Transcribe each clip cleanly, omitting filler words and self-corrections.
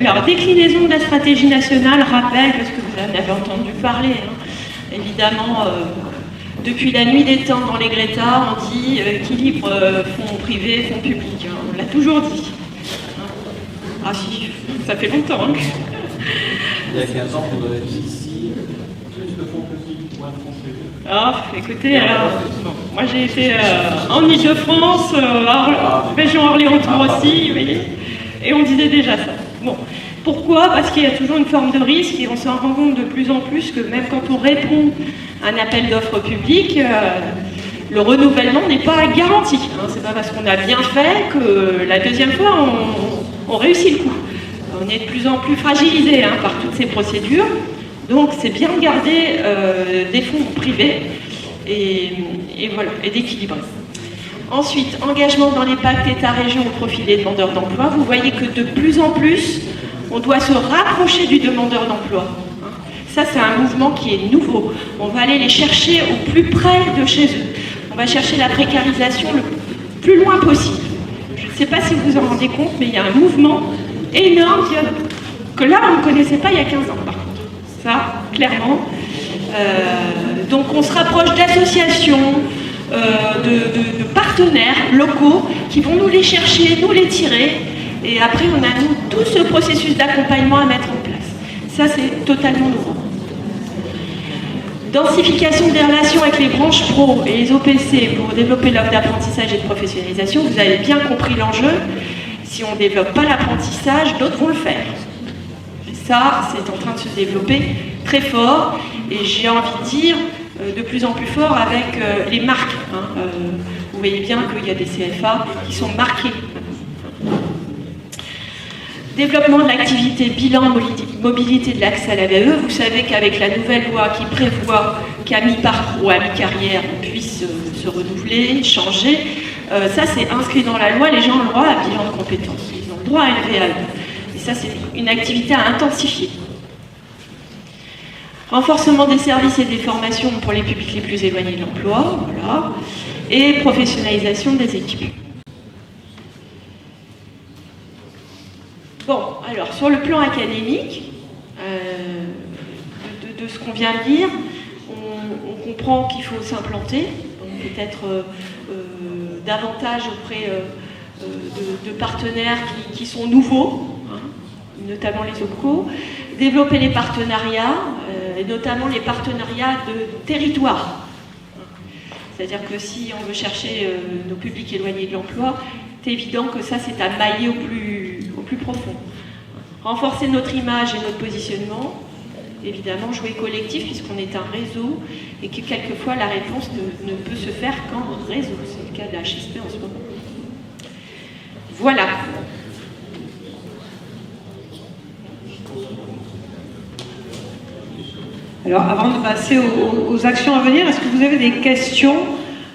Alors, déclinaison de la stratégie nationale, rappel, parce que vous en avez entendu parler, hein. Évidemment, depuis la nuit des temps dans les Greta, on dit équilibre fonds privés, fonds publics, hein. On l'a toujours dit. Ah si, ça fait longtemps. Hein. Il y a 15 ans, on aurait dit ici, plus de fonds publics, moins de fonds privés. Ah, écoutez, alors, bon, moi j'ai été en Ile-de-France, région Orléans-Tours aussi, vous voyez, et on disait déjà ça. Bon, pourquoi? Parce qu'il y a toujours une forme de risque et on s'en rend compte de plus en plus que même quand on répond à un appel d'offres public, le renouvellement n'est pas garanti. Hein. C'est pas parce qu'on a bien fait que la deuxième fois on réussit le coup. On est de plus en plus fragilisé hein, par toutes ces procédures. Donc c'est bien de garder des fonds privés et voilà, et d'équilibrer. Ensuite, engagement dans les pactes État-région au profit des demandeurs d'emploi. Vous voyez que de plus en plus, on doit se rapprocher du demandeur d'emploi. Ça, c'est un mouvement qui est nouveau. On va aller les chercher au plus près de chez eux. On va chercher la précarisation le plus loin possible. Je ne sais pas si vous vous en rendez compte, mais il y a un mouvement énorme que là, on ne connaissait pas il y a 15 ans, par contre. Ça, clairement. Donc, on se rapproche d'associations, de partenaires locaux qui vont nous les chercher, nous les tirer. Et après, on a, nous, tout ce processus d'accompagnement à mettre en place. Ça, c'est totalement nouveau. Densification des relations avec les branches pro et les OPC pour développer l'offre d'apprentissage et de professionnalisation. Vous avez bien compris l'enjeu. Si on ne développe pas l'apprentissage, d'autres vont le faire. Et ça, c'est en train de se développer très fort. Et j'ai envie de dire de plus en plus fort avec les marques. Hein. Vous voyez bien qu'il y a des CFA qui sont marqués. Développement de l'activité bilan mobilité de l'accès à la VAE. Vous savez qu'avec la nouvelle loi qui prévoit qu'à mi-parcours ou à mi-carrière, on puisse se renouveler, changer, ça c'est inscrit dans la loi, les gens ont le droit à bilan de compétences. Ils ont le droit à une VAE. Et ça c'est une activité à intensifier. Renforcement des services et des formations pour les publics les plus éloignés de l'emploi, voilà. Et professionnalisation des équipes. Bon, alors, sur le plan académique, de ce qu'on vient de dire, on comprend qu'il faut s'implanter, peut-être davantage auprès de partenaires qui sont nouveaux, hein, notamment les OPCO, développer les partenariats, et notamment les partenariats de territoire. C'est-à-dire que si on veut chercher nos publics éloignés de l'emploi, c'est évident que ça, c'est à mailler au plus profond. Renforcer notre image et notre positionnement, évidemment, jouer collectif, puisqu'on est un réseau, et que quelquefois, la réponse ne peut se faire qu'en réseau. C'est le cas de la HSP en ce moment. Voilà. Alors, avant de passer aux actions à venir, est-ce que vous avez des questions?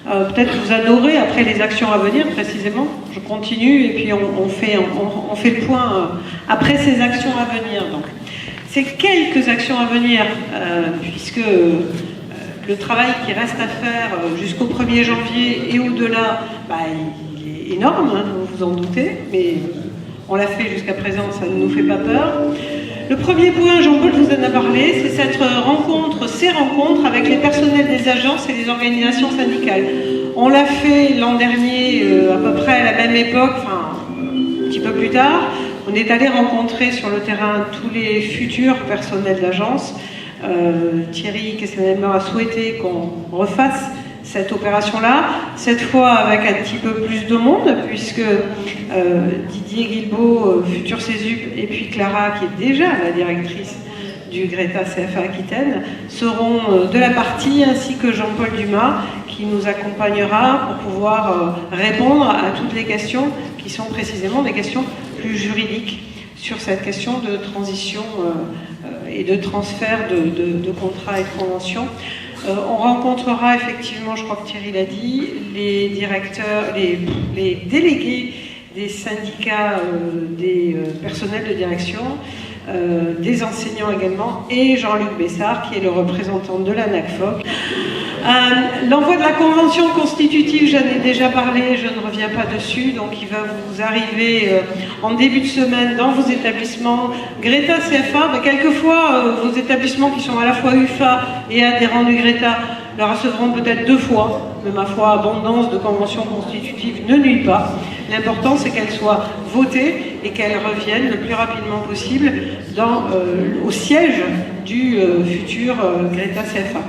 Peut-être que vous adorez après les actions à venir, précisément. Je continue et puis on fait le point après ces actions à venir. Donc, ces quelques actions à venir, puisque le travail qui reste à faire jusqu'au 1er janvier et au-delà, il est énorme, hein, vous vous en doutez, mais on l'a fait jusqu'à présent, ça ne nous fait pas peur. Le premier point, Jean-Paul vous en a parlé, c'est ces rencontres avec les personnels des agences et des organisations syndicales. On l'a fait l'an dernier, à peu près à la même époque, enfin un petit peu plus tard. On est allé rencontrer sur le terrain tous les futurs personnels d'agence. Thierry Kesselheimer a souhaité qu'on refasse cette opération-là, cette fois avec un petit peu plus de monde, puisque Didier Guilbault, futur CESUP, et puis Clara, qui est déjà la directrice du Greta CFA Aquitaine, seront de la partie, ainsi que Jean-Paul Dumas, qui nous accompagnera pour pouvoir répondre à toutes les questions qui sont précisément des questions plus juridiques sur cette question de transition et de transfert de contrats et de conventions. On rencontrera effectivement, je crois que Thierry l'a dit, les directeurs, les délégués des syndicats des personnels de direction, des enseignants également, et Jean-Luc Bessard, qui est le représentant de la NACFOC. L'envoi de la convention constitutive, j'en ai déjà parlé, je ne reviens pas dessus, donc il va vous arriver en début de semaine dans vos établissements. Greta CFA, quelquefois vos établissements qui sont à la fois UFA et adhérents du Greta le recevront peut-être 2 fois, mais ma foi, abondance de conventions constitutives ne nuit pas. L'important, c'est qu'elles soient votées et qu'elles reviennent le plus rapidement possible au siège du futur Greta CFA.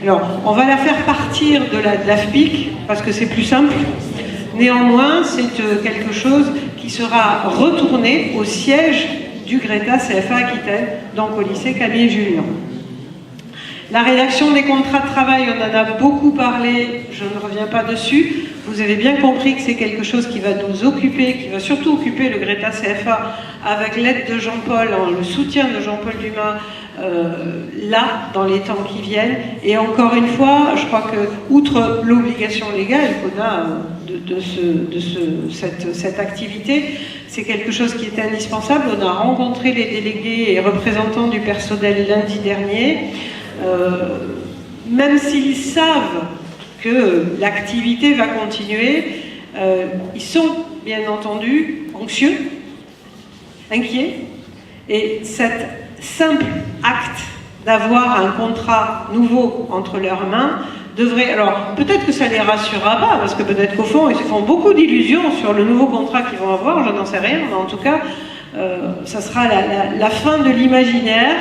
Alors, on va la faire partir de l'AFPIC, parce que c'est plus simple. Néanmoins, c'est quelque chose qui sera retourné au siège du Greta CFA Aquitaine, donc au lycée Camille Julien. La rédaction des contrats de travail, on en a beaucoup parlé, je ne reviens pas dessus. Vous avez bien compris que c'est quelque chose qui va nous occuper, qui va surtout occuper le Greta CFA avec l'aide de Jean-Paul, le soutien de Jean-Paul Dumas, là, dans les temps qui viennent. Et encore une fois, je crois que, outre l'obligation légale qu'on a cette activité, c'est quelque chose qui est indispensable. On a rencontré les délégués et représentants du personnel lundi dernier. Même s'ils savent que l'activité va continuer, ils sont bien entendu anxieux, inquiets, et cet simple acte d'avoir un contrat nouveau entre leurs mains devrait... Alors, peut-être que ça les rassurera pas, parce que peut-être qu'au fond, ils se font beaucoup d'illusions sur le nouveau contrat qu'ils vont avoir, je n'en sais rien, mais en tout cas, ça sera la fin de l'imaginaire,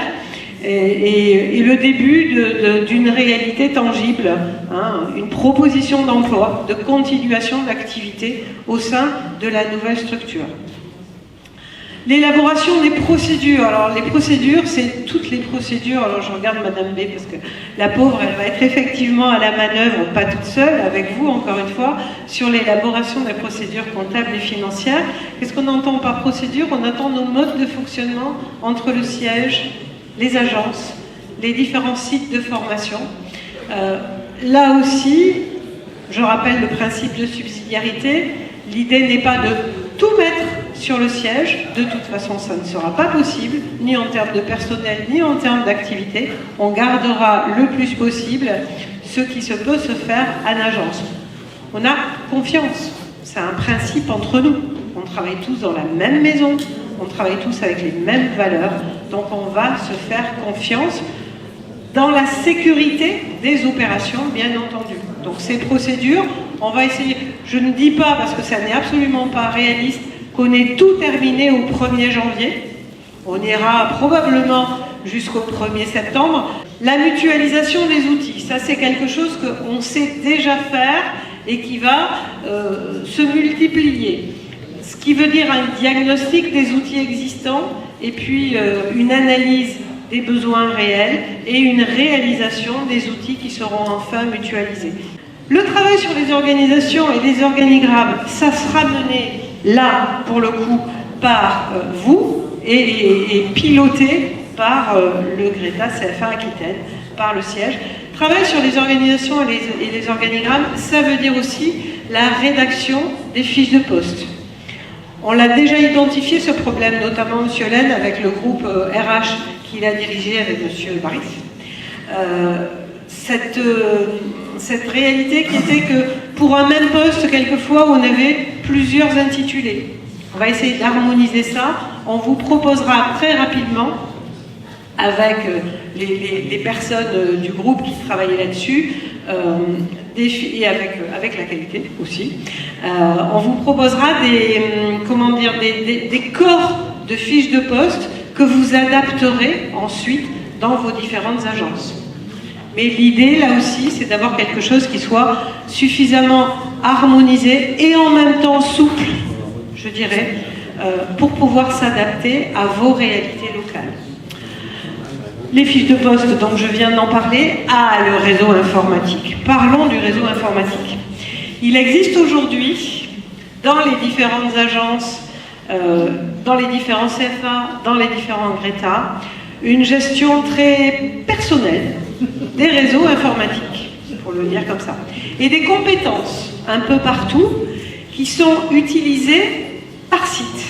et le début d'une réalité tangible, hein, une proposition d'emploi, de continuation d'activité au sein de la nouvelle structure. L'élaboration des procédures. Alors les procédures, c'est toutes les procédures. Alors je regarde Madame B parce que la pauvre, elle va être effectivement à la manœuvre, pas toute seule, avec vous encore une fois, sur l'élaboration des procédures comptables et financières. Qu'est-ce qu'on entend par procédure? On entend nos modes de fonctionnement entre le siège, les agences, les différents sites de formation. Là aussi, je rappelle le principe de subsidiarité. L'idée n'est pas de tout mettre sur le siège. De toute façon, ça ne sera pas possible, ni en termes de personnel, ni en termes d'activité. On gardera le plus possible ce qui se peut se faire à l'agence. On a confiance. C'est un principe entre nous. On travaille tous dans la même maison. On travaille tous avec les mêmes valeurs. Donc on va se faire confiance dans la sécurité des opérations, bien entendu. Donc ces procédures, on va essayer, je ne dis pas, parce que ça n'est absolument pas réaliste, qu'on ait tout terminé au 1er janvier. On ira probablement jusqu'au 1er septembre. La mutualisation des outils, ça c'est quelque chose qu'on sait déjà faire et qui va se multiplier. Ce qui veut dire un diagnostic des outils existants et puis une analyse des besoins réels et une réalisation des outils qui seront enfin mutualisés. Le travail sur les organisations et les organigrammes, ça sera mené là, pour le coup, par vous et piloté par le Greta CFA Aquitaine, par le siège. Travail sur les organisations et les organigrammes, ça veut dire aussi la rédaction des fiches de poste. On l'a déjà identifié, ce problème, notamment M. Laine, avec le groupe RH qu'il a dirigé avec M. Baris. Cette réalité qui était que pour un même poste, quelquefois, on avait plusieurs intitulés. On va essayer d'harmoniser ça. On vous proposera très rapidement, avec les personnes du groupe qui travaillaient là-dessus, et avec la qualité aussi, on vous proposera des corps de fiches de poste que vous adapterez ensuite dans vos différentes agences. Mais l'idée, là aussi, c'est d'avoir quelque chose qui soit suffisamment harmonisé et en même temps souple, je dirais, pour pouvoir s'adapter à vos réalités locales. Les fiches de poste, donc je viens d'en parler, le réseau informatique. Parlons du réseau informatique. Il existe aujourd'hui, dans les différentes agences, dans les différents CFA, dans les différents Greta, une gestion très personnelle des réseaux informatiques, pour le dire comme ça, et des compétences un peu partout qui sont utilisées par site.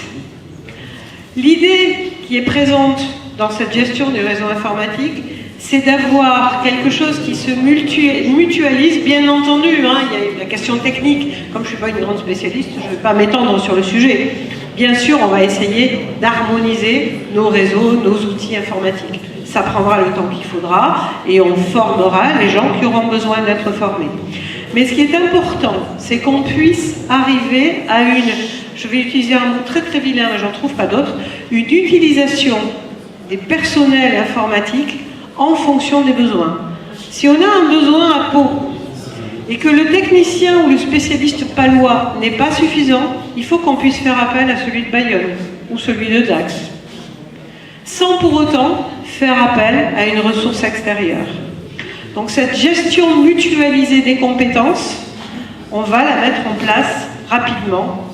L'idée qui est présente dans cette gestion du réseau informatique, c'est d'avoir quelque chose qui se mutualise, bien entendu, hein, il y a la question technique, comme je ne suis pas une grande spécialiste, je ne vais pas m'étendre sur le sujet. Bien sûr, on va essayer d'harmoniser nos réseaux, nos outils informatiques. Ça prendra le temps qu'il faudra et on formera les gens qui auront besoin d'être formés. Mais ce qui est important, c'est qu'on puisse arriver à je vais utiliser un mot très très vilain, mais j'en trouve pas d'autre, une utilisation des personnels informatiques en fonction des besoins. Si on a un besoin à Pau et que le technicien ou le spécialiste palois n'est pas suffisant, il faut qu'on puisse faire appel à celui de Bayonne ou celui de Dax, sans pour autant faire appel à une ressource extérieure. Donc cette gestion mutualisée des compétences, on va la mettre en place rapidement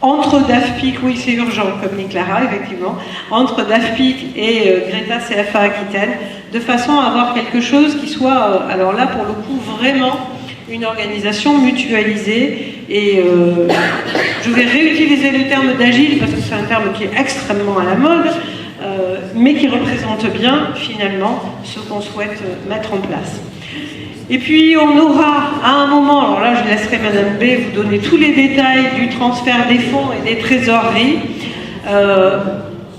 entre DAFPIC, oui c'est urgent comme dit Clara effectivement, entre DAFPIC et Greta CFA Aquitaine, de façon à avoir quelque chose qui soit, alors là pour le coup vraiment une organisation mutualisée et je vais réutiliser le terme d'agile parce que c'est un terme qui est extrêmement à la mode, mais qui représente bien finalement ce qu'on souhaite mettre en place. Et puis on aura à un moment, alors là je laisserai Madame B vous donner tous les détails du transfert des fonds et des trésoreries,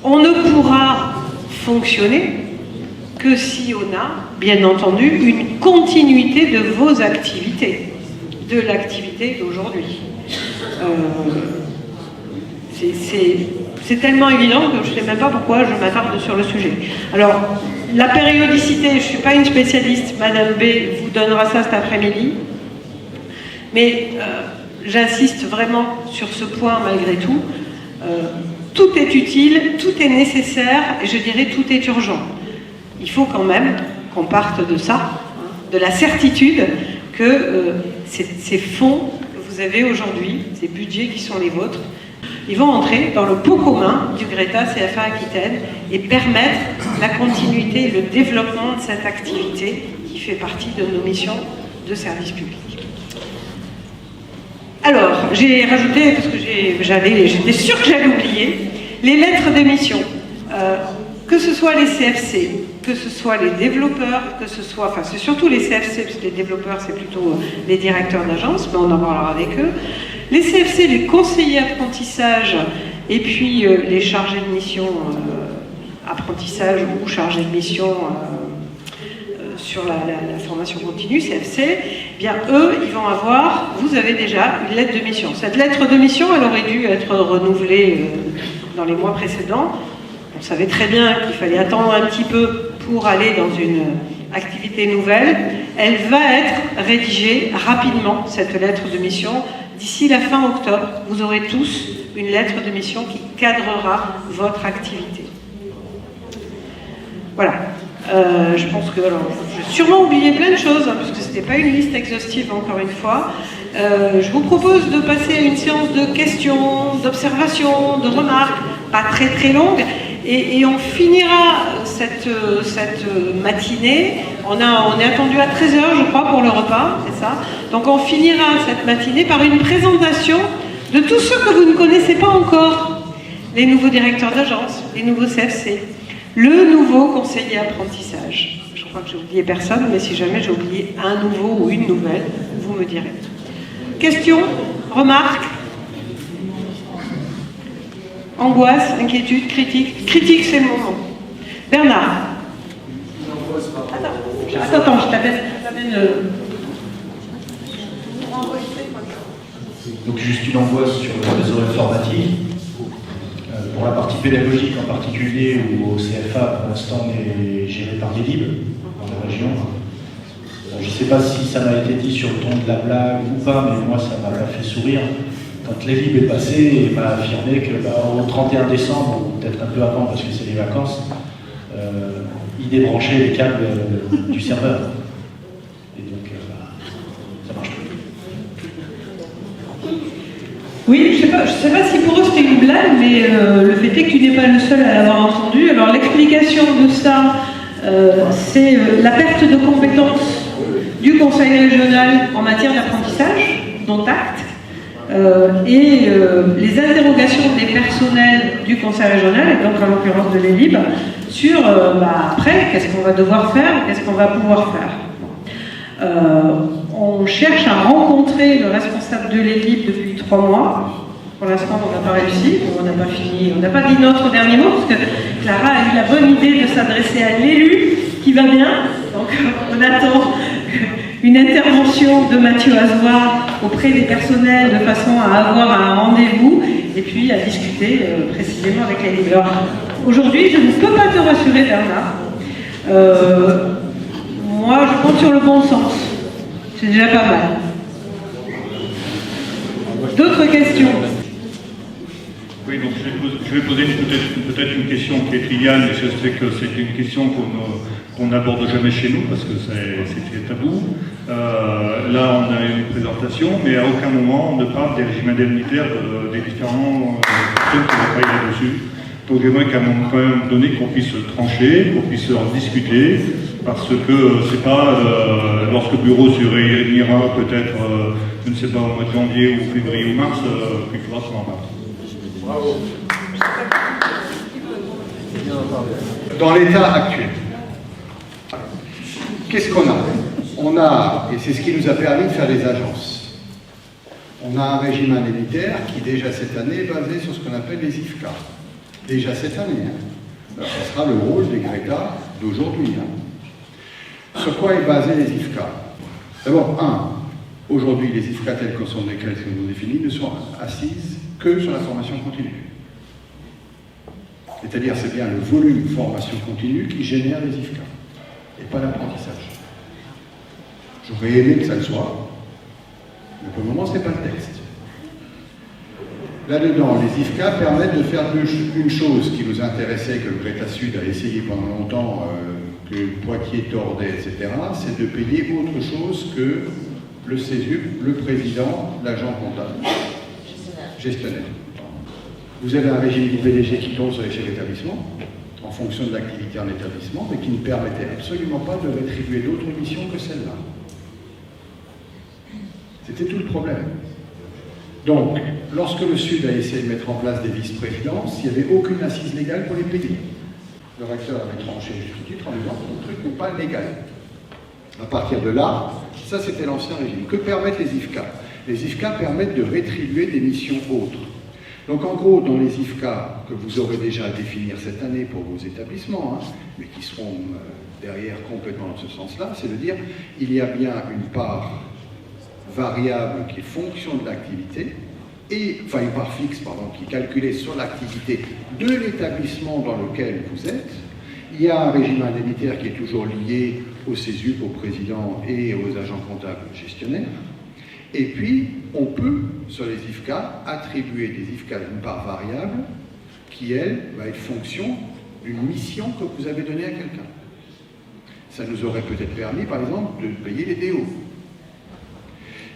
on ne pourra fonctionner que si on a, bien entendu, une continuité de vos activités, de l'activité d'aujourd'hui. C'est tellement évident que je ne sais même pas pourquoi je m'attarde sur le sujet. Alors, la périodicité, je ne suis pas une spécialiste, Madame B vous donnera ça cet après-midi, mais j'insiste vraiment sur ce point malgré tout. Tout est utile, tout est nécessaire, et je dirais tout est urgent. Il faut quand même qu'on parte de ça, hein, de la certitude que ces fonds que vous avez aujourd'hui, ces budgets qui sont les vôtres, ils vont entrer dans le pot commun du Greta CFA Aquitaine et permettre la continuité et le développement de cette activité qui fait partie de nos missions de service public. Alors, j'ai rajouté, parce que j'étais sûre que j'allais oublier, les lettres de mission. Que ce soit les CFC, que ce soit les développeurs, que ce soit, enfin c'est surtout les CFC, parce que les développeurs c'est plutôt les directeurs d'agence, mais on en parlera avec eux. Les CFC, les conseillers apprentissage, et puis les chargés de mission apprentissage ou chargés de mission sur la formation continue, CFC, eh bien eux, ils vont avoir, vous avez déjà une lettre de mission. Cette lettre de mission, elle aurait dû être renouvelée dans les mois précédents. On savait très bien qu'il fallait attendre un petit peu pour aller dans une activité nouvelle. Elle va être rédigée rapidement, cette lettre de mission. D'ici la fin octobre, vous aurez tous une lettre de mission qui cadrera votre activité. Voilà. Je pense que j'ai sûrement oublié plein de choses, hein, parce que ce n'était pas une liste exhaustive encore une fois. Je vous propose de passer à une séance de questions, d'observations, de remarques, pas très très longue. Et on finira cette matinée, on est attendu à 13h je crois pour le repas, c'est ça. Donc on finira cette matinée par une présentation de tous ceux que vous ne connaissez pas encore. Les nouveaux directeurs d'agence, les nouveaux CFC, le nouveau conseiller apprentissage. Je crois que j'ai oublié personne, mais si jamais j'ai oublié un nouveau ou une nouvelle, vous me direz. Questions, remarques? Angoisse, inquiétude, critique. Critique, c'est le moment. Bernard. Attends, je t'amène. Donc juste une angoisse sur le réseau informatique. Pour la partie pédagogique en particulier, où au CFA, pour l'instant, on est géré par des libres dans la région. Bon, je ne sais pas si ça m'a été dit sur le ton de la blague ou pas, mais moi, ça m'a fait sourire. Quand l'élib est passé, il m'a affirmé qu'au 31 décembre, ou peut-être un peu avant parce que c'est les vacances, il débranchait les câbles du serveur. Et donc, ça marche plus. Oui, je sais pas si pour eux c'était une blague, mais le fait est que tu n'es pas le seul à l'avoir entendu. Alors l'explication de ça, c'est la perte de compétences du Conseil régional en matière d'apprentissage, dont acte. les interrogations des personnels du conseil régional, et donc en l'occurrence de l'ELIB, sur après, qu'est-ce qu'on va devoir faire, qu'est-ce qu'on va pouvoir faire. On cherche à rencontrer le responsable de l'ELIB depuis 3 mois. Pour l'instant, on n'a pas réussi, on n'a pas fini, on n'a pas dit notre dernier mot, parce que Clara a eu la bonne idée de s'adresser à l'élu qui va bien. Donc on attend une intervention de Mathieu Azoir auprès des personnels de façon à avoir un rendez-vous et puis à discuter précisément avec les leaders. Aujourd'hui, je ne peux pas te rassurer, Bernard. Moi, je compte sur le bon sens. C'est déjà pas mal. D'autres questions? Oui, donc je vais poser peut-être une question qui est triviale, mais je sais que c'est une question qu'on n'aborde jamais chez nous parce que c'est tabou. Là, on a une présentation, mais à aucun moment on ne parle des régimes indemnitaires des différents personnes qui vont travailler là-dessus. Donc j'aimerais qu'à un moment quand même donné qu'on puisse trancher, qu'on puisse en discuter, parce que c'est pas lorsque le bureau se réunira peut-être, je ne sais pas, au mois de janvier ou février ou mars, qu'il faudra s'en parler. Bravo. Dans l'état actuel, qu'est-ce qu'on a? On a, et c'est ce qui nous a permis de faire les agences, on a un régime indemnitaire qui déjà cette année est basé sur ce qu'on appelle les IFCA. Déjà cette année. Alors, ce sera le rôle des GRETA d'aujourd'hui. Sur quoi est basé les IFCA? D'abord, aujourd'hui les IFCA tels que sont définis ne sont assises que sur la formation continue. C'est-à-dire c'est bien le volume de formation continue qui génère les IFCA, et pas l'apprentissage. J'aurais aimé que ça le soit, mais pour le moment ce n'est pas le texte. Là-dedans, les IFCA permettent de faire une chose qui nous intéressait, que le Greta Sud a essayé pendant longtemps, que Poitiers tordait, etc., c'est de payer autre chose que le CESUP, le président, l'agent comptable. Gestionnaire. Vous avez un régime d'IPDG qui tombe sur les chefs d'établissement, en fonction de l'activité en établissement, mais qui ne permettait absolument pas de rétribuer d'autres missions que celle-là. C'était tout le problème. Donc, lorsque le Sud a essayé de mettre en place des vice-présidences, il n'y avait aucune assise légale pour les payer. Le recteur avait tranché juste titre en disant que le truc n'est pas légal. À partir de là, ça c'était l'ancien régime. Que permettent les IFCA? Les IFCA permettent de rétribuer des missions autres. Donc en gros, dans les IFCA que vous aurez déjà à définir cette année pour vos établissements, mais qui seront derrière complètement dans ce sens-là, c'est de dire il y a bien une part variable qui est fonction de l'activité, enfin une part fixe, pardon, qui est calculée sur l'activité de l'établissement dans lequel vous êtes. Il y a un régime indemnitaire qui est toujours lié au CESUP, au président et aux agents comptables gestionnaires. Et puis, on peut, sur les IFCA, attribuer des IFCA d'une part variable qui, elle, va être fonction d'une mission que vous avez donnée à quelqu'un. Ça nous aurait peut-être permis, par exemple, de payer les DO.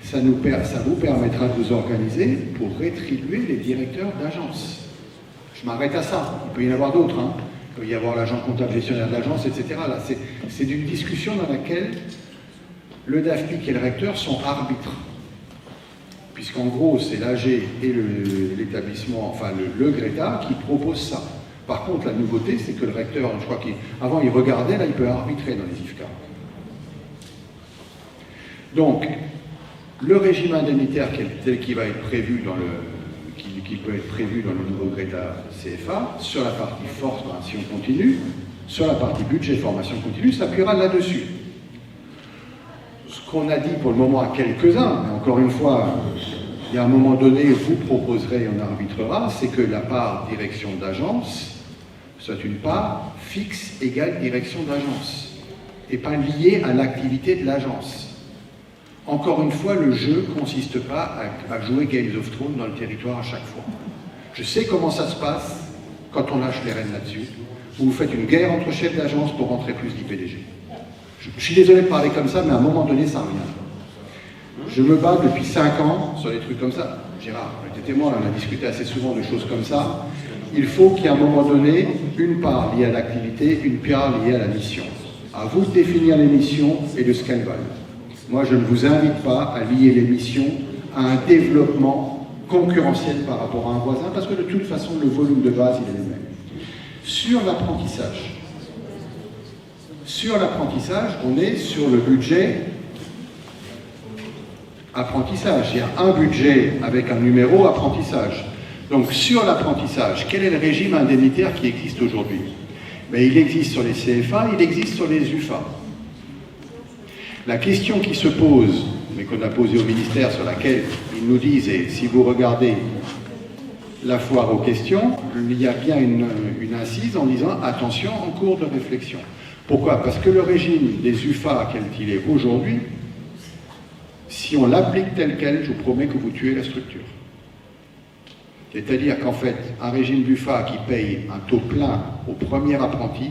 Ça vous permettra de vous organiser pour rétribuer les directeurs d'agence. Je m'arrête à ça. Il peut y en avoir d'autres. Il peut y avoir l'agent comptable gestionnaire de l'agence, etc. Là, c'est une discussion dans laquelle le DAFPIC et le recteur sont arbitres. Puisqu'en gros, c'est l'AG et l'établissement, enfin le GRETA, qui propose ça. Par contre, la nouveauté, c'est que le recteur, je crois qu'avant il regardait, là il peut arbitrer dans les IFCA. Donc, le régime indemnitaire tel qu'il va être prévu qui peut être prévu dans le nouveau GRETA CFA, sur la partie formation continue, sur la partie budget formation continue, s'appuiera là-dessus. Ce qu'on a dit pour le moment à quelques-uns, mais encore une fois, il y a un moment donné, vous proposerez et on arbitrera, c'est que la part direction d'agence soit une part fixe égale direction d'agence, et pas liée à l'activité de l'agence. Encore une fois, le jeu ne consiste pas à jouer Games of Thrones dans le territoire à chaque fois. Je sais comment ça se passe quand on lâche les rênes là-dessus, où vous faites une guerre entre chefs d'agence pour rentrer plus d'IPDG. Je suis désolé de parler comme ça, mais à un moment donné, ça revient. Je me bats depuis 5 ans sur des trucs comme ça. Gérard, on était témoin, on a discuté assez souvent de choses comme ça. Il faut qu'il y ait à un moment donné une part liée à l'activité, une part liée à la mission. À vous de définir les missions et de ce qu'elles valent. Moi, je ne vous invite pas à lier les missions à un développement concurrentiel par rapport à un voisin, parce que de toute façon, le volume de base, il est le même. Sur l'apprentissage, on est sur le budget apprentissage. Il y a un budget avec un numéro apprentissage. Donc sur l'apprentissage, quel est le régime indemnitaire qui existe aujourd'hui? Mais il existe sur les CFA, il existe sur les UFA. La question qui se pose, mais qu'on a posée au ministère, sur laquelle ils nous disent, et si vous regardez la foire aux questions, il y a bien une incise en disant attention, en cours de réflexion. Pourquoi? Parce que le régime des UFA, tel qu'il est aujourd'hui, si on l'applique tel quel, je vous promets que vous tuez la structure. C'est-à-dire qu'en fait, un régime d'UFA qui paye un taux plein au premier apprenti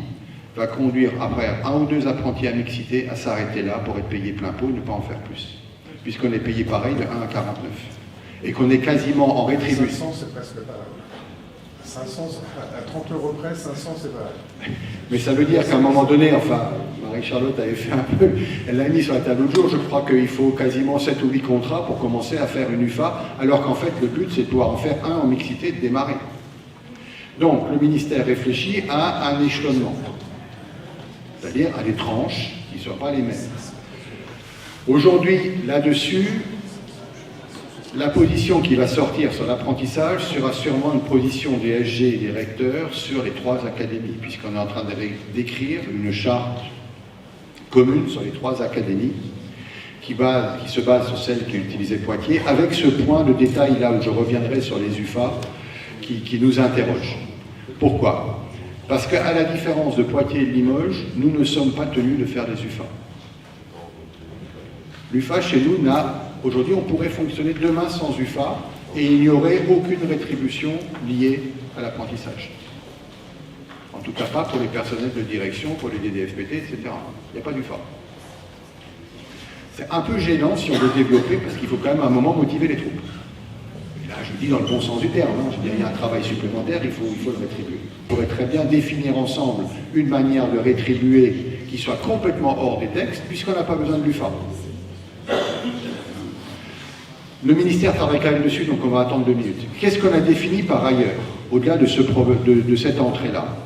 va conduire après un ou deux apprentis à mixité à s'arrêter là pour être payé plein pot et ne pas en faire plus. Puisqu'on est payé pareil de 1 à 49. Et qu'on est quasiment en rétribution. 500, c'est presque pareil. 500, à 30 € près, 500, c'est pareil. Mais ça veut dire qu'à un moment donné, enfin, Marie-Charlotte avait fait un peu, elle l'a mis sur la table l'autre jour, je crois qu'il faut quasiment 7 ou 8 contrats pour commencer à faire une UFA, alors qu'en fait, le but, c'est de pouvoir en faire un en mixité et de démarrer. Donc, le ministère réfléchit à un échelonnement, c'est-à-dire à des tranches qui ne soient pas les mêmes. Aujourd'hui, là-dessus, la position qui va sortir sur l'apprentissage sera sûrement une position des SG et des recteurs sur les 3 académies, puisqu'on est en train d'écrire une charte commune sur les 3 académies qui se base sur celle qui utilisait Poitiers, avec ce point de détail là où je reviendrai sur les UFA qui nous interroge. Pourquoi? Parce qu'à la différence de Poitiers et de Limoges, nous ne sommes pas tenus de faire des UFA. L'UFA chez nous aujourd'hui, on pourrait fonctionner demain sans UFA et il n'y aurait aucune rétribution liée à l'apprentissage. En tout cas, pas pour les personnels de direction, pour les DDFPT, etc. Il n'y a pas d'UFA. C'est un peu gênant si on veut développer, parce qu'il faut quand même à un moment motiver les troupes. Et là, je dis dans le bon sens du terme, hein. Je veux dire, il y a un travail supplémentaire, il faut le rétribuer. On pourrait très bien définir ensemble une manière de rétribuer qui soit complètement hors des textes, puisqu'on n'a pas besoin de l'UFA. Le ministère travaille quand même dessus, donc on va attendre 2 minutes. Qu'est-ce qu'on a défini par ailleurs, au-delà de cette entrée-là?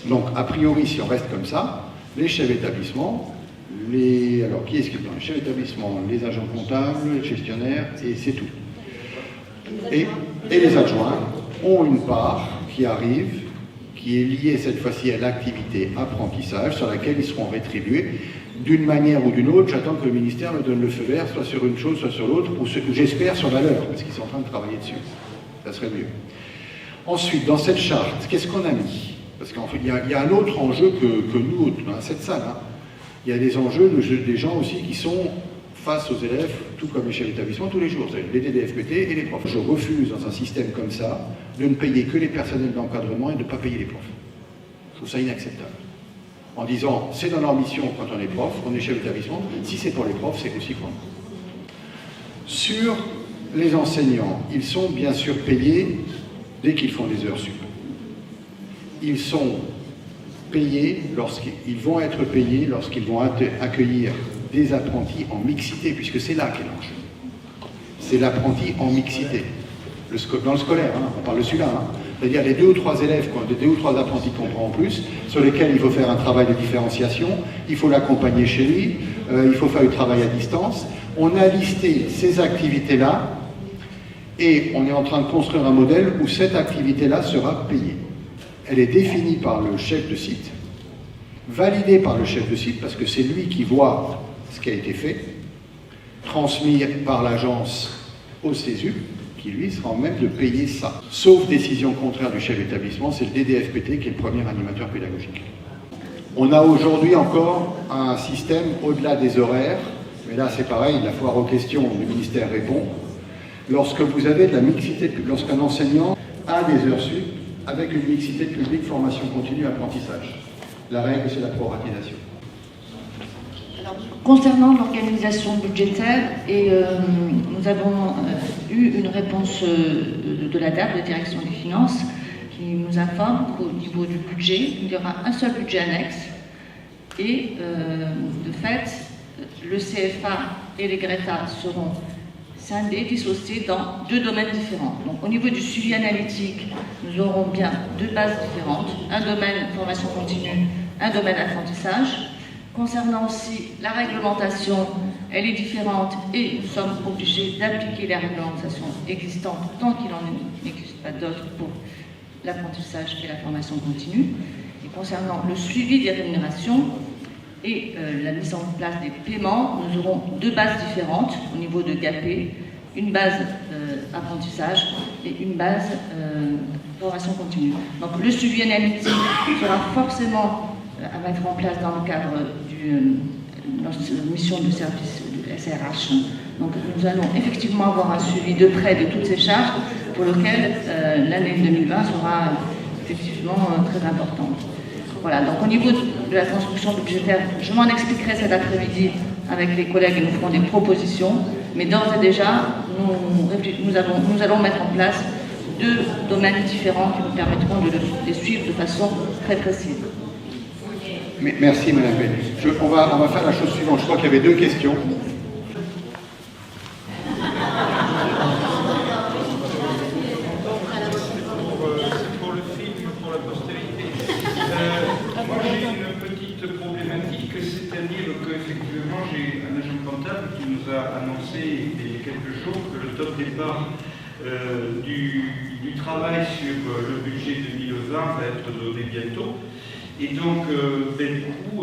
Donc, a priori, si on reste comme ça, les chefs d'établissement, alors qui est-ce qui est dans les chefs d'établissement? Les agents comptables, les gestionnaires, et c'est tout. Et les adjoints ont une part qui arrive, qui est liée cette fois-ci à l'activité apprentissage, sur laquelle ils seront rétribués. D'une manière ou d'une autre, j'attends que le ministère me donne le feu vert, soit sur une chose, soit sur l'autre, ou j'espère sur la leur, parce qu'ils sont en train de travailler dessus. Ça serait mieux. Ensuite, dans cette charte, qu'est-ce qu'on a mis? Parce qu'en fait, il y a un autre enjeu que nous, dans cette salle. Hein. Il y a des enjeux, des gens aussi qui sont face aux élèves, tout comme les chefs d'établissement, tous les jours. Les DDFPT et les profs. Je refuse, dans un système comme ça, de ne payer que les personnels d'encadrement et de ne pas payer les profs. Je trouve ça inacceptable. En disant, c'est dans leur mission quand on est prof, on est chef d'établissement, si c'est pour les profs, c'est aussi pour nous. Sur les enseignants, ils sont bien sûr payés dès qu'ils font des heures sup. Ils sont payés lorsqu'ils vont être payés lorsqu'ils vont accueillir des apprentis en mixité, puisque c'est là qu'est l'enjeu. C'est l'apprenti en mixité. Dans le scolaire, hein, on parle de celui-là. Hein. C'est-à-dire les 2 ou 3 élèves, les 2 ou 3 apprentis qu'on prend en plus, sur lesquels il faut faire un travail de différenciation, il faut l'accompagner chez lui, il faut faire du travail à distance. On a listé ces activités-là et on est en train de construire un modèle où cette activité-là sera payée. Elle est définie par le chef de site, validée par le chef de site, parce que c'est lui qui voit ce qui a été fait, transmis par l'agence au CESU, qui lui sera en même de payer ça. Sauf décision contraire du chef d'établissement, c'est le DDFPT qui est le premier animateur pédagogique. On a aujourd'hui encore un système au-delà des horaires, mais là c'est pareil, la foire aux questions, le ministère répond. Lorsque vous avez de la mixité, lorsqu'un enseignant a des heures sup, avec une mixité de public, formation continue, apprentissage. La règle, c'est la proratisation. Alors, concernant l'organisation budgétaire, nous avons eu une réponse de la DAF, de la Direction des Finances, qui nous informe qu'au niveau du budget, il y aura un seul budget annexe et de fait, le CFA et les GRETA seront scindés, dissociés dans 2 domaines différents. Donc au niveau du suivi analytique, nous aurons bien 2 bases différentes, un domaine formation continue, un domaine apprentissage. Concernant aussi la réglementation, elle est différente et nous sommes obligés d'appliquer la réglementation existante tant qu'il n'en existe pas d'autres pour l'apprentissage et la formation continue. Et concernant le suivi des rémunérations et la mise en place des paiements, nous aurons 2 bases différentes au niveau de GAPE, une base apprentissage et une base formation continue. Donc le suivi analytique sera forcément à mettre en place dans le cadre de notre mission de service de SRH. Donc nous allons effectivement avoir un suivi de près de toutes ces charges pour lequel l'année 2020 sera effectivement très importante. Voilà, donc au niveau de la construction budgétaire, je m'en expliquerai cet après-midi avec les collègues et nous ferons des propositions, mais d'ores et déjà, nous allons mettre en place 2 domaines différents qui nous permettront de les suivre de façon très précise. Merci Madame Bell. On va faire la chose suivante. Je crois qu'il y avait 2 questions. Pour le film, pour la postérité. Moi j'ai une petite problématique, c'est-à-dire qu'effectivement j'ai un agent comptable qui nous a annoncé il y a quelques jours que le top départ du travail sur le budget 2020 va être donné bientôt. Et donc, du coup,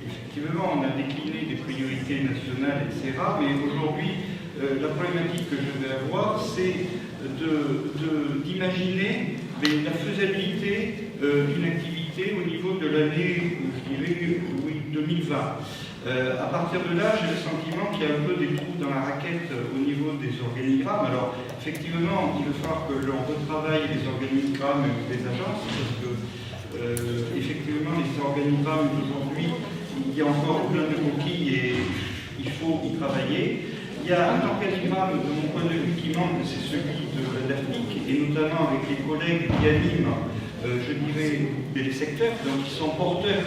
effectivement, on a décliné des priorités nationales, etc. Mais aujourd'hui, la problématique que je vais avoir, c'est d'imaginer la faisabilité d'une activité au niveau de l'année, je dirais, 2020. À partir de là, j'ai le sentiment qu'il y a un peu des trous dans la raquette au niveau des organigrammes. Alors, effectivement, il va falloir que l'on retravaille les organigrammes des agences, parce que effectivement, les organigrammes d'aujourd'hui, il y a encore plein de coquilles et il faut y travailler. Il y a un organigramme, de mon point de vue, qui manque, c'est celui de l'AFNIC, et notamment avec les collègues qui animent, je dirais, les secteurs, donc qui sont porteurs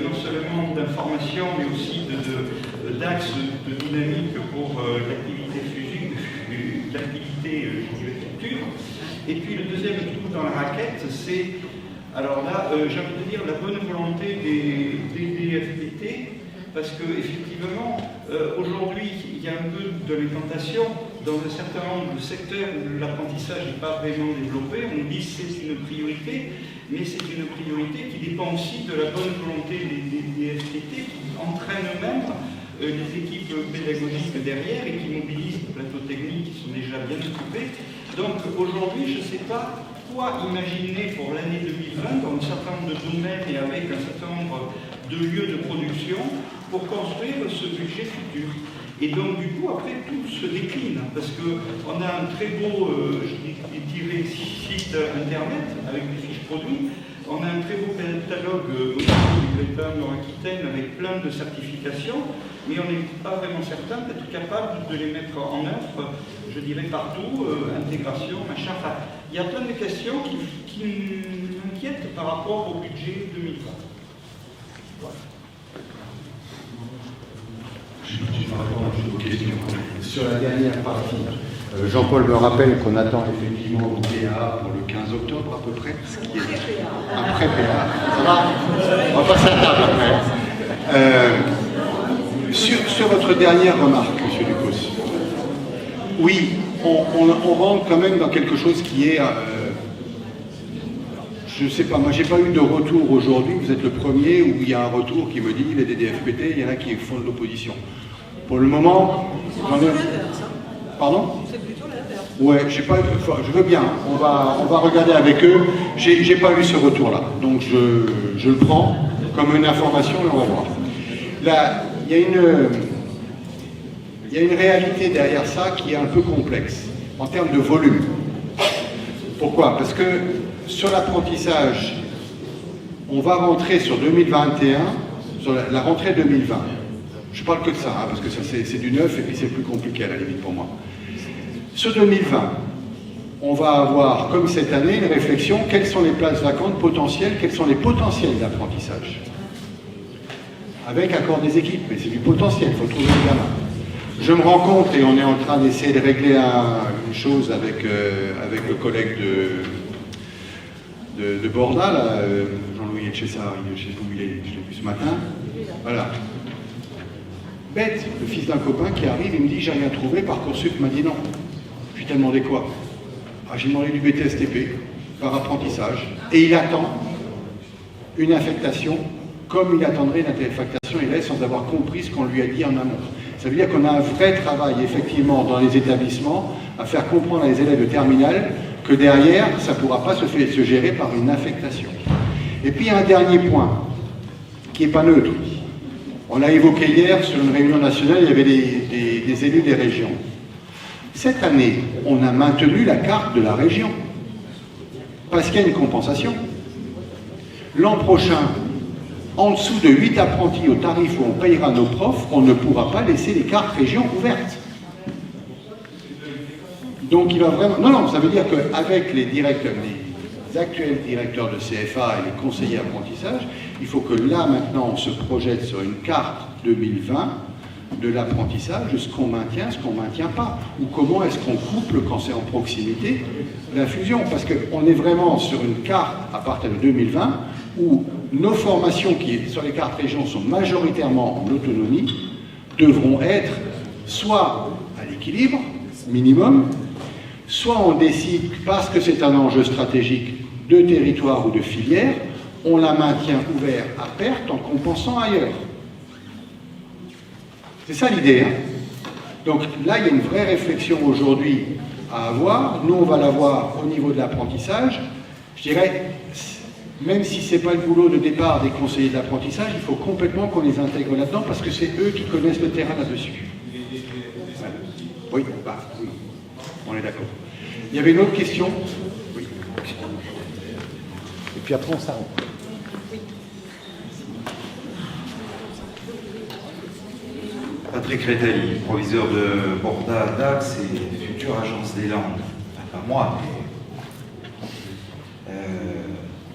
non seulement d'informations, mais aussi d'axes de dynamique pour l'activité physique, l'activité, je dirais, culture. Et puis le deuxième trou dans la raquette, c'est, alors là, j'ai envie de dire la bonne volonté des DFPT, parce qu'effectivement, aujourd'hui, il y a un peu de tentation dans un certain nombre de secteurs où l'apprentissage n'est pas vraiment développé. On dit que c'est une priorité, mais c'est une priorité qui dépend aussi de la bonne volonté des DFPT qui entraînent eux-mêmes les équipes pédagogiques derrière et qui mobilisent des plateaux techniques qui sont déjà bien occupés. Donc aujourd'hui, je ne sais pas quoi imaginer pour l'année 2020 dans un certain nombre de domaines et avec un certain nombre de lieux de production pour construire ce budget futur. Et donc du coup, après, tout se décline, parce qu'on a un très beau, je dirais, site internet avec des fiches produits. On a un très beau catalogue au niveau du Greta Nord-Aquitaine avec plein de certifications, mais on n'est pas vraiment certain d'être capable de les mettre en œuvre, je dirais partout, intégration, machin. Enfin, il y a plein de questions qui m'inquiètent par rapport au budget 2020. Voilà. Je vais répondre aux questions. Sur la dernière partie, Jean-Paul me rappelle qu'on attend effectivement au PA pour le 15 octobre à peu près, ce qui est après PA. Ça va? On va passer à table après. Sur votre dernière remarque, M. Ducos, oui, on rentre quand même dans quelque chose qui est... je ne sais pas, moi j'ai pas eu de retour aujourd'hui, vous êtes le premier où il y a un retour qui me dit il y a des DFPT, il y en a qui font de l'opposition. Pour le moment, j'en ai... Pardon? C'est plutôt l'inverse. Ouais, j'ai pas, je veux bien, on va regarder avec eux. J'ai pas eu ce retour-là, donc je le prends comme une information et on va voir. Là, il y a une réalité derrière ça qui est un peu complexe en termes de volume. Pourquoi? Parce que sur l'apprentissage, on va rentrer sur 2021, sur la rentrée 2020. Je parle que de ça, hein, parce que ça c'est du neuf et puis c'est plus compliqué à la limite pour moi. Sur 2020, on va avoir, comme cette année, une réflexion, quelles sont les places vacantes potentielles, quels sont les potentiels d'apprentissage. Avec accord des équipes, mais c'est du potentiel, il faut trouver le gamin. Je me rends compte, et on est en train d'essayer de régler une chose avec le collègue de Borda, là, Jean-Louis Etchessa, je ne sais pas où il est, je l'ai vu ce matin. Voilà. Bête, le fils d'un copain qui arrive, il me dit j'ai rien trouvé, Parcoursup m'a dit non. Je lui ai demandé quoi? J'ai demandé du BTSTP, par apprentissage, et il attend une affectation comme il attendrait une affectation élève sans avoir compris ce qu'on lui a dit en amont. Ça veut dire qu'on a un vrai travail, effectivement, dans les établissements, à faire comprendre à les élèves de terminale que derrière, ça ne pourra pas se gérer par une affectation. Et puis, il y a un dernier point, qui n'est pas neutre. On l'a évoqué hier sur une réunion nationale, il y avait des élus des régions. Cette année, on a maintenu la carte de la région, parce qu'il y a une compensation. L'an prochain, en dessous de 8 apprentis au tarif où on payera nos profs, on ne pourra pas laisser les cartes région ouvertes. Donc il va vraiment... Non, ça veut dire qu'avec les directeurs, les actuels directeurs de CFA et les conseillers apprentissage, il faut que là, maintenant, on se projette sur une carte 2020 de l'apprentissage, ce qu'on maintient, ce qu'on ne maintient pas, ou comment est-ce qu'on couple, quand c'est en proximité, la fusion. Parce qu'on est vraiment sur une carte à partir de 2020 où nos formations qui, sur les cartes régions, sont majoritairement en autonomie, devront être soit à l'équilibre minimum, soit on décide, parce que c'est un enjeu stratégique de territoire ou de filière, on la maintient ouverte à perte en compensant ailleurs. C'est ça l'idée. Hein. Donc là, il y a une vraie réflexion aujourd'hui à avoir. Nous, on va l'avoir au niveau de l'apprentissage. Je dirais, même si ce n'est pas le boulot de départ des conseillers de l'apprentissage, il faut complètement qu'on les intègre là-dedans parce que c'est eux qui connaissent le terrain là-dessus. Oui, oui, on est d'accord. Il y avait une autre question. Oui. Et puis après, on s'arrête. Patrick Rétali, proviseur de Borda Dax et future agence des Landes. Enfin, pas moi, mais...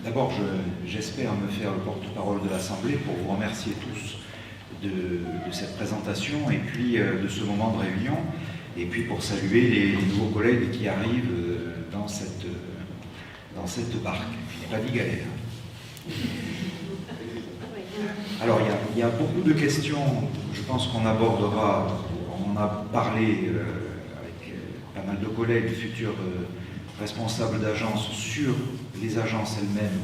D'abord, j'espère me faire le porte-parole de l'Assemblée pour vous remercier tous de cette présentation et puis de ce moment de réunion, et puis pour saluer les nouveaux collègues qui arrivent dans cette barque, qui n'est pas dit galère. Alors, il y a beaucoup de questions, je pense qu'on abordera, on a parlé avec pas mal de collègues, futurs responsables d'agences, sur les agences elles-mêmes,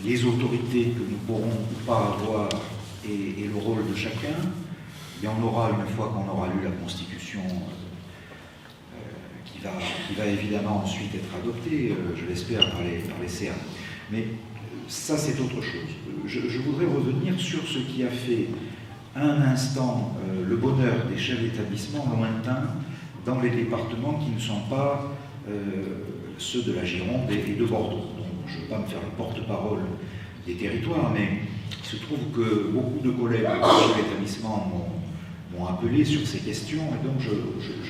les autorités que nous pourrons ou pas avoir et le rôle de chacun. Et on aura, une fois qu'on aura lu la Constitution, qui va évidemment ensuite être adoptée, je l'espère, par les CA. Mais ça, c'est autre chose. Je voudrais revenir sur ce qui a fait un instant le bonheur des chefs d'établissement lointains dans les départements qui ne sont pas ceux de la Gironde et de Bordeaux. Donc, je ne veux pas me faire le porte-parole des territoires, mais il se trouve que beaucoup de collègues de chefs d'établissement m'ont appelé sur ces questions, et donc je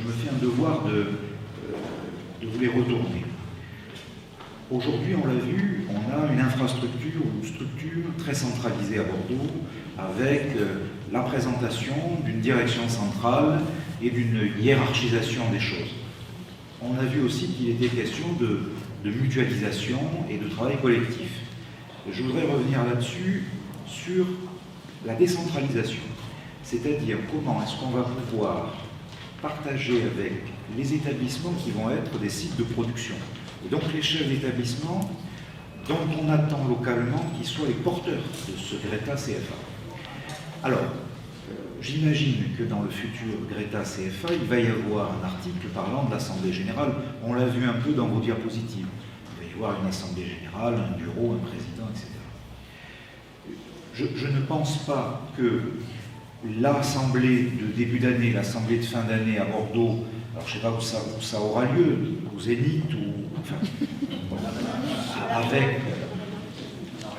me fais un devoir de vous les retourner. Aujourd'hui, on l'a vu, on a une infrastructure ou une structure très centralisée à Bordeaux, avec la présentation d'une direction centrale et d'une hiérarchisation des choses. On a vu aussi qu'il était question de mutualisation et de travail collectif. Je voudrais revenir là-dessus sur la décentralisation, c'est-à-dire comment est-ce qu'on va pouvoir partager avec les établissements qui vont être des sites de production. Et donc les chefs d'établissement dont on attend localement qu'ils soient les porteurs de ce Greta CFA. Alors, j'imagine que dans le futur Greta CFA, il va y avoir un article parlant de l'Assemblée Générale. On l'a vu un peu dans vos diapositives. Il va y avoir une Assemblée Générale, un bureau, un président, etc. Je ne pense pas que l'Assemblée de début d'année, l'Assemblée de fin d'année à Bordeaux, alors je ne sais pas où ça aura lieu, au Zénith, ou enfin, avec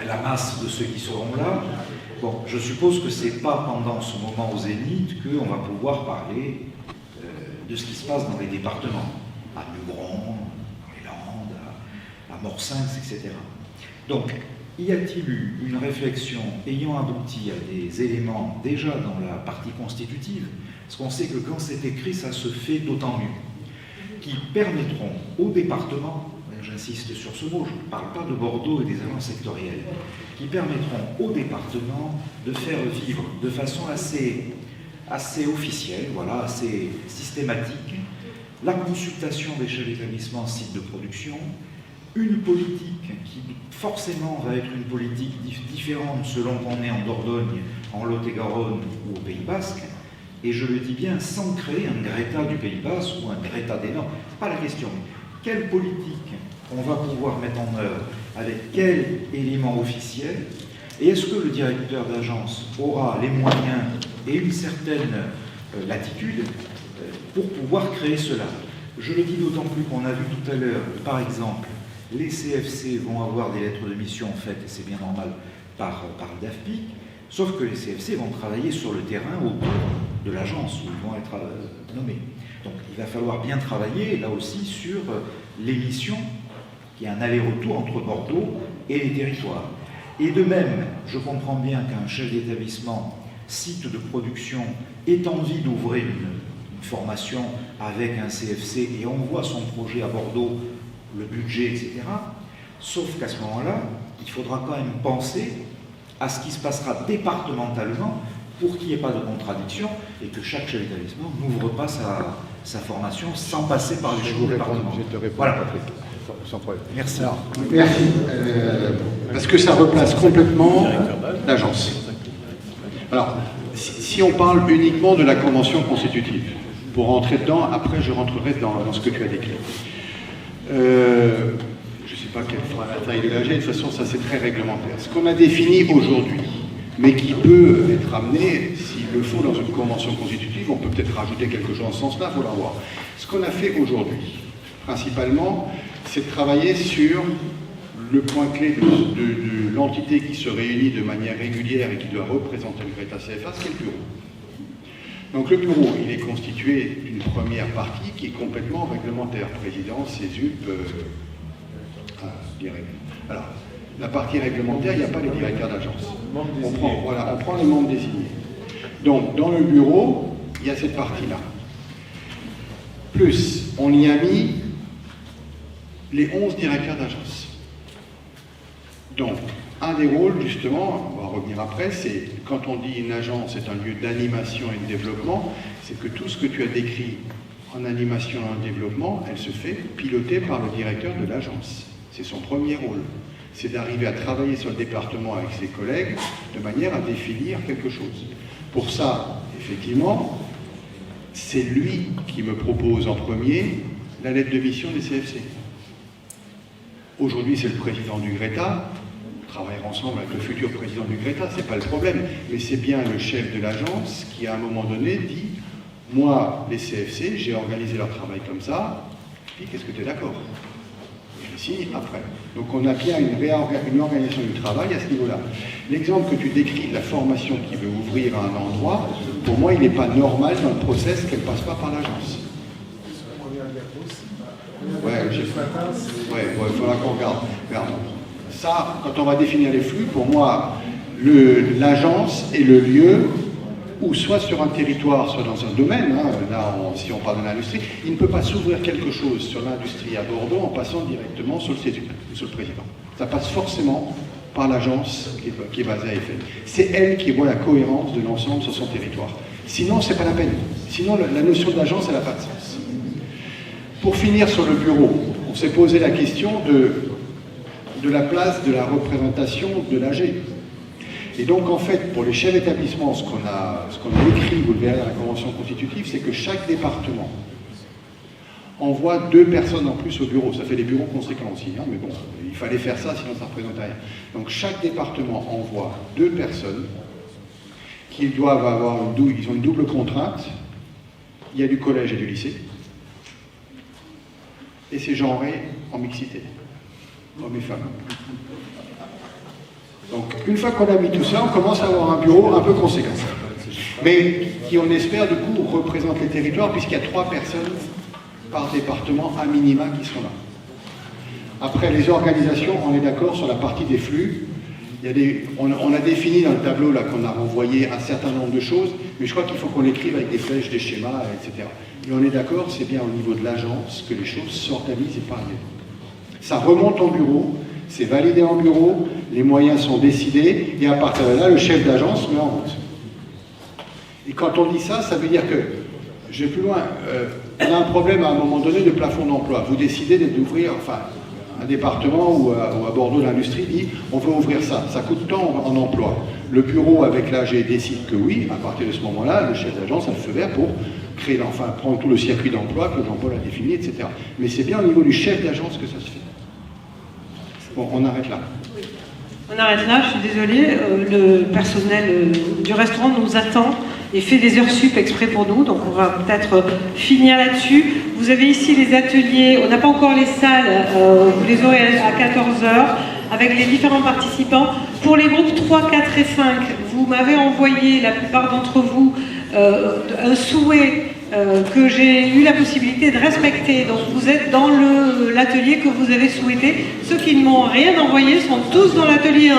la masse de ceux qui seront là. Bon, je suppose que ce n'est pas pendant ce moment au Zénith qu'on va pouvoir parler de ce qui se passe dans les départements, à Mugron, dans les Landes, à Morsinx, etc. Donc, y a-t-il eu une réflexion ayant abouti à des éléments déjà dans la partie constitutive, parce qu'on sait que quand c'est écrit, ça se fait d'autant mieux, qui permettront au département, j'insiste sur ce mot, je ne parle pas de Bordeaux et des agences sectorielles, qui permettront au département de faire vivre de façon assez officielle, voilà, assez systématique, la consultation des chefs d'établissement sites de production, une politique qui forcément va être une politique différente selon qu'on est en Dordogne, en Lot-et-Garonne ou au Pays Basque, et je le dis bien sans créer un Greta du Pays Basque ou un Greta des Nords, pas la question. Quelle politique on va pouvoir mettre en œuvre avec quel élément officiel, et est-ce que le directeur d'agence aura les moyens et une certaine latitude pour pouvoir créer cela. Je le dis d'autant plus qu'on a vu tout à l'heure, par exemple, les CFC vont avoir des lettres de mission faites, et c'est bien normal, par le DAFPIC, sauf que les CFC vont travailler sur le terrain autour de l'agence où ils vont être nommés. Donc il va falloir bien travailler, là aussi, sur les missions, qui est un aller-retour entre Bordeaux et les territoires. Et de même, je comprends bien qu'un chef d'établissement, site de production, ait envie d'ouvrir une formation avec un CFC et on voit son projet à Bordeaux, le budget, etc. Sauf qu'à ce moment-là, il faudra quand même penser à ce qui se passera départementalement pour qu'il n'y ait pas de contradiction et que chaque chef d'établissement n'ouvre pas sa formation sans passer par les chevaux départementaux. Je te réponds, voilà. Patrick, sans problème. Merci. Alors, merci. Parce que ça replace complètement l'agence. Alors, si on parle uniquement de la convention constitutive, pour rentrer dedans, après je rentrerai dans ce que tu as décrit. Je ne sais pas quelle sera la taille de l'AG, de toute façon ça c'est très réglementaire. Ce qu'on a défini aujourd'hui, mais qui peut être amené, s'il le faut, dans une convention constitutive, on peut peut-être rajouter quelque chose en ce sens-là, il faut la voir. Ce qu'on a fait aujourd'hui, principalement, c'est de travailler sur le point clé de l'entité qui se réunit de manière régulière et qui doit représenter le Greta CFA, c'est le bureau. Donc le bureau, il est constitué d'une première partie qui est complètement réglementaire, présidence, CESUP, alors, la partie réglementaire, il n'y a pas les directeurs d'agence. On prend les membres désignés. Donc, dans le bureau, il y a cette partie-là. Plus, on y a mis les 11 directeurs d'agence. Donc, un des rôles, justement, on va revenir après, c'est quand on dit une agence est un lieu d'animation et de développement, c'est que tout ce que tu as décrit en animation et en développement, elle se fait piloter par le directeur de l'agence. C'est son premier rôle. C'est d'arriver à travailler sur le département avec ses collègues de manière à définir quelque chose. Pour ça, effectivement, c'est lui qui me propose en premier la lettre de mission des CFC. Aujourd'hui, c'est le président du Greta. On travaillera ensemble avec le futur président du Greta, c'est pas le problème. Mais c'est bien le chef de l'agence qui, à un moment donné, dit « Moi, les CFC, j'ai organisé leur travail comme ça, puis qu'est-ce que tu es d'accord ?» Ici, après. Donc on a bien une organisation du travail à ce niveau-là. L'exemple que tu décris de la formation qui veut ouvrir à un endroit, pour moi, il n'est pas normal dans le process qu'elle ne passe pas par l'agence. Ouais, il faudra qu'on regarde. Ça, quand on va définir les flux, pour moi, l'agence est le lieu où, soit sur un territoire, soit dans un domaine, là, si on parle de l'industrie, il ne peut pas s'ouvrir quelque chose sur l'industrie à Bordeaux en passant directement sur le CESUP, sur le président. Ça passe forcément par l'agence qui est basée à Eiffel. C'est elle qui voit la cohérence de l'ensemble sur son territoire. Sinon, c'est pas la peine. Sinon, la notion d'agence, elle n'a pas de sens. Pour finir sur le bureau, on s'est posé la question de la place de la représentation de l'AG. Et donc, en fait, pour les chefs d'établissement, ce qu'on a écrit, vous le verrez dans la Convention constitutive, c'est que chaque département envoie 2 personnes en plus au bureau. Ça fait des bureaux conséquents aussi, mais bon, il fallait faire ça, sinon ça ne représente rien. Donc, chaque département envoie 2 personnes qui doivent avoir ils ont une double contrainte. Il y a du collège et du lycée. Et c'est genré en mixité, hommes et femmes. Donc, une fois qu'on a mis tout ça, on commence à avoir un bureau un peu conséquent. Mais qui, on espère, du coup, représente les territoires, puisqu'il y a 3 personnes par département à minima qui sont là. Après, les organisations, on est d'accord sur la partie des flux. On a défini dans le tableau là qu'on a renvoyé un certain nombre de choses, mais je crois qu'il faut qu'on l'écrive avec des flèches, des schémas, etc. Et on est d'accord, c'est bien au niveau de l'agence que les choses s'organisent et parlent. Ça remonte en bureau, c'est validé en bureau, les moyens sont décidés, et à partir de là, le chef d'agence met en route. Et quand on dit ça, ça veut dire que, je vais plus loin, on a un problème à un moment donné de plafond d'emploi. Vous décidez d'ouvrir, enfin, un département ou à Bordeaux, l'industrie dit on veut ouvrir ça, ça coûte tant en emploi. Le bureau avec l'AG décide que oui, à partir de ce moment-là, le chef d'agence a le feu vert pour créer, enfin, prendre tout le circuit d'emploi que Jean-Paul a défini, etc. Mais c'est bien au niveau du chef d'agence que ça se fait. Bon, on arrête là. On arrête là, je suis désolée, le personnel du restaurant nous attend et fait des heures sup exprès pour nous, donc on va peut-être finir là-dessus. Vous avez ici les ateliers, on n'a pas encore les salles, vous les aurez à 14h avec les différents participants. Pour les groupes 3, 4 et 5, vous m'avez envoyé, la plupart d'entre vous, un souhait que j'ai eu la possibilité de respecter. Donc vous êtes dans l'atelier que vous avez souhaité. Ceux qui ne m'ont rien envoyé sont tous dans l'atelier 1,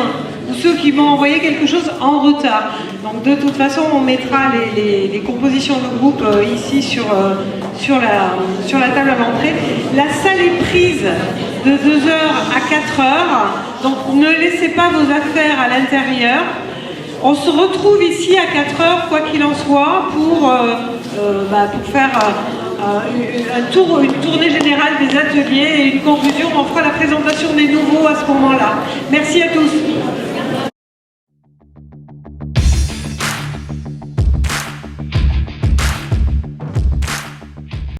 ou ceux qui m'ont envoyé quelque chose en retard. Donc de toute façon, on mettra les compositions de groupe ici sur la table à l'entrée. La salle est prise de 2h à 4h, donc ne laissez pas vos affaires à l'intérieur. On se retrouve ici à 4h, quoi qu'il en soit, pour faire une tournée générale des ateliers et une conclusion. On fera la présentation des nouveaux à ce moment-là. Merci à tous.